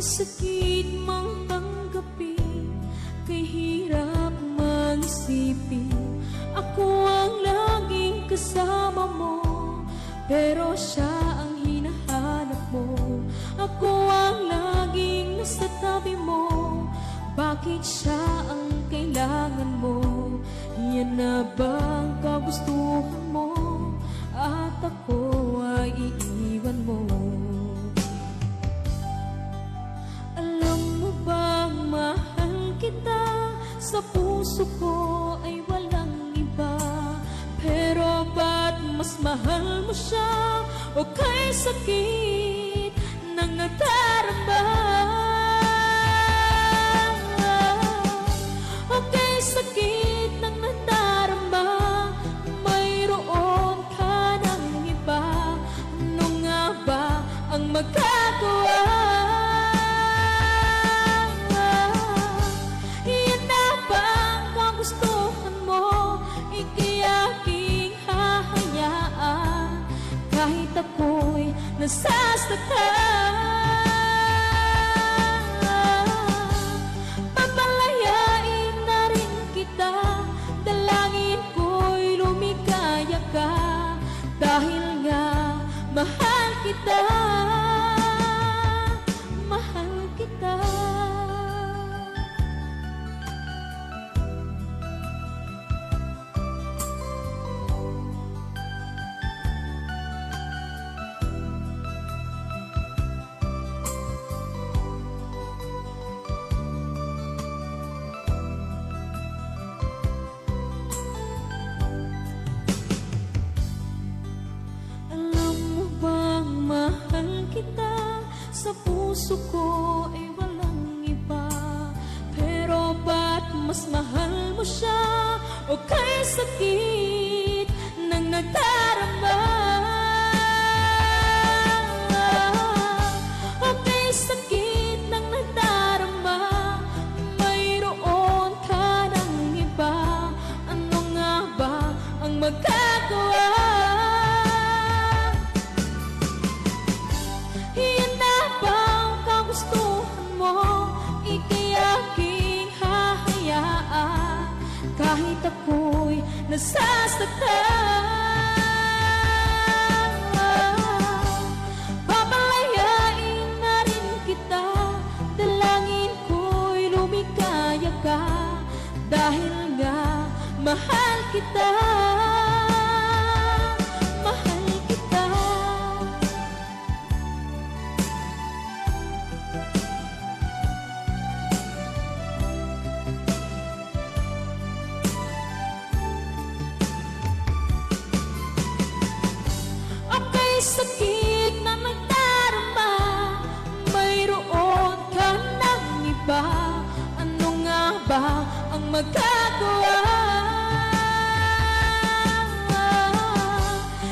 sakit mang tanggapin, kay hirap mag-isipin. Ako ang laging kasama mo, pero siya ang hinahanap mo. Ako ang laging nasa tabi mo, bakit siya ang kailangan mo? Yan na ba ang kagustuhan mo? At ako ay iiwan mo. Alam mo bang mahal kita? Sa puso ko ay walang iba. Pero ba't mas mahal mo siya? O kay sakit ng nadarama? O kay sakit ng nadarama, mayroon ka ng iba. Ano nga ba ang magagawa? Yan na ba ang kagustuhan mo? Ika'y aking hahayaan, kahit ako'y nasasaktan. Papalayain na rin kita, dalangin ko'y lumikaya ka, dahil nga mahal kita, mahal kita. Sa puso ko ay walang iba. Pero ba't mas mahal mo siya? O kay sakit ng nadarama? O kay sakit ng nadarama, mayroon ka ng iba. Ano nga ba ang magagawa? Kahit ako'y nasasaktan, papalayain na rin kita, dalangin ko'y lumikaya ka, dahil nga mahal kita, mahal kita. Sakit na nagdarama, mayroon ka ng iba. Ano nga ba ang magagawa?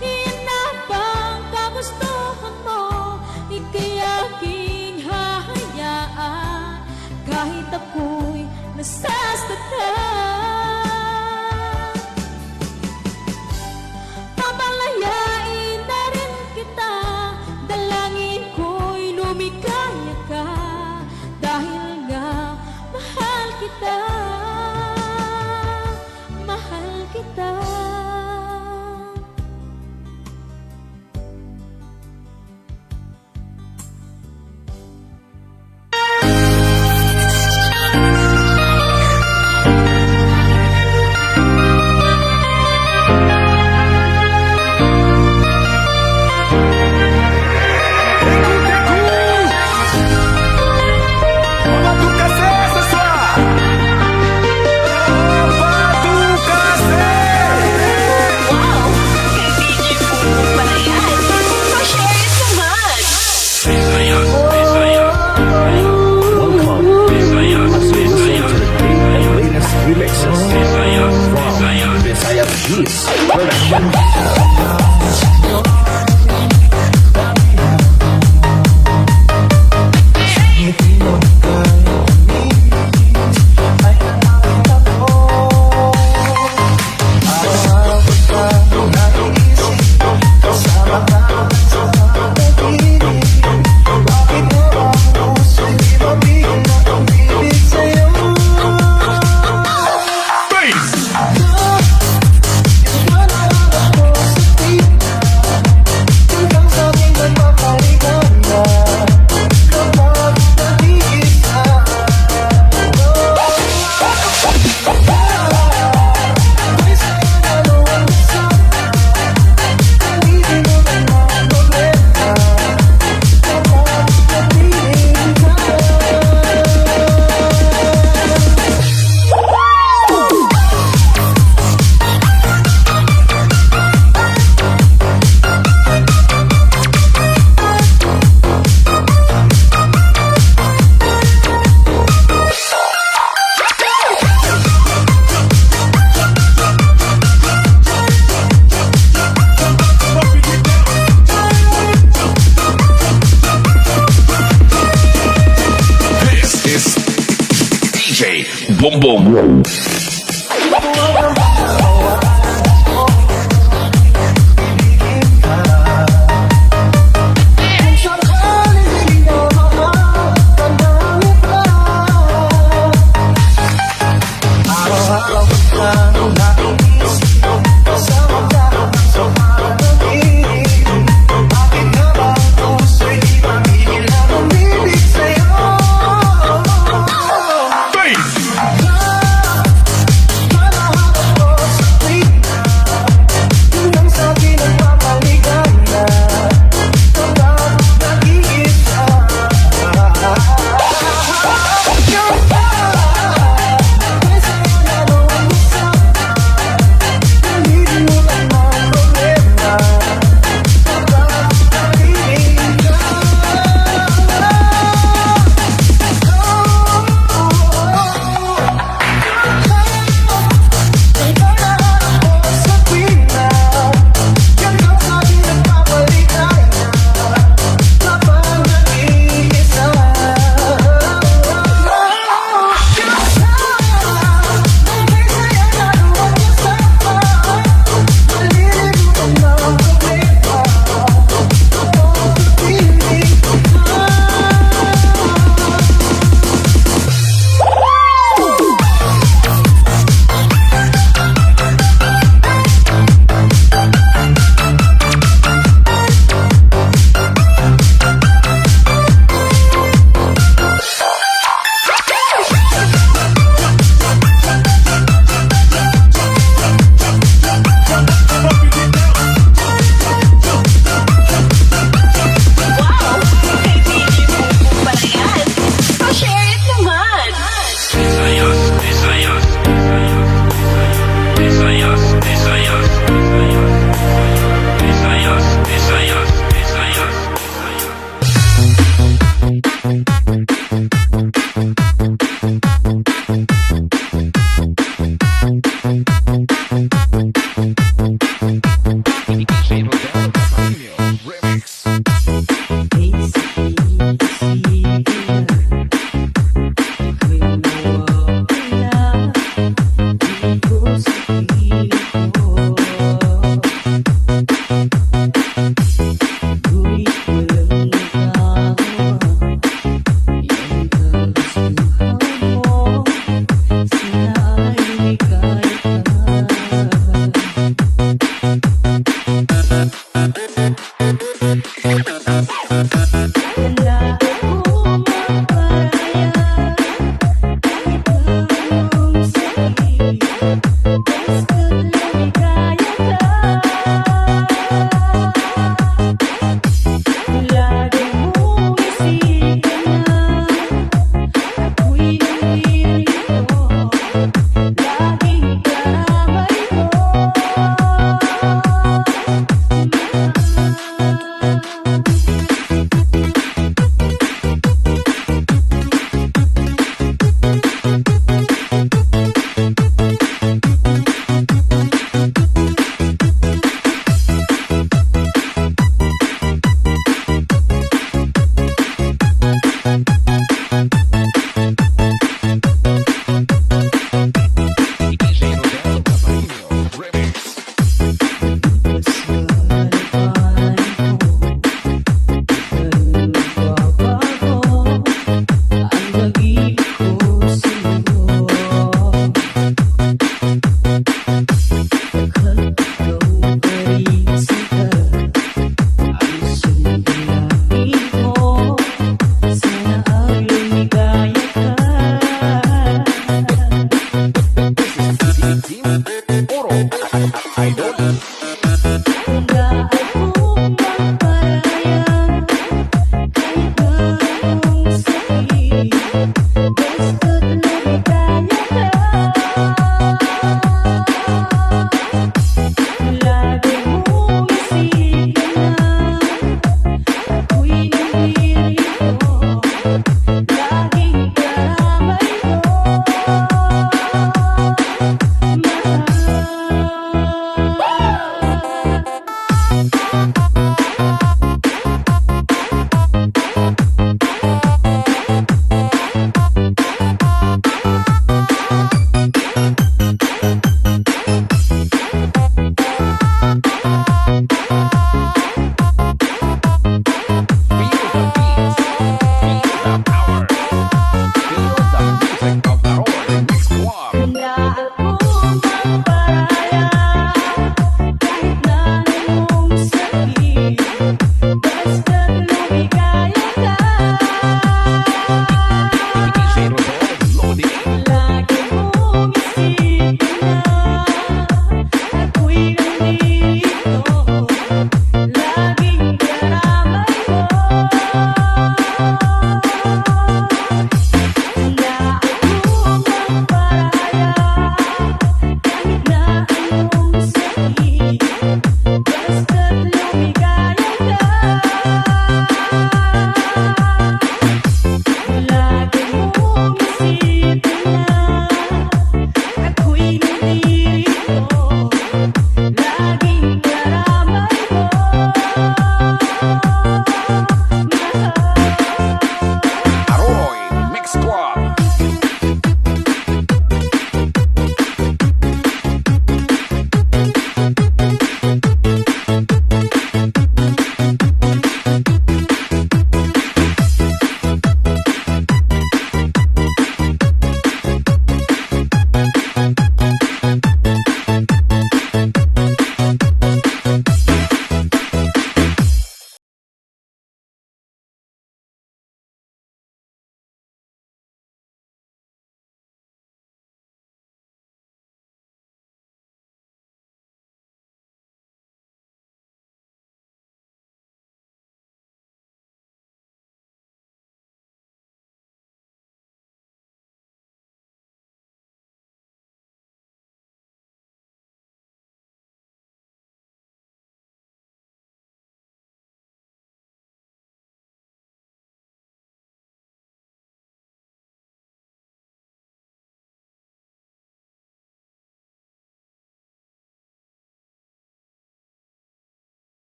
Yan na ba ang kagustuhan mo? Ika'y aking hahayaan, kahit ako'y nasasaktan. Mahal kita. Bakit mo ang puso'y This is DJ Boom Boom. Araw-araw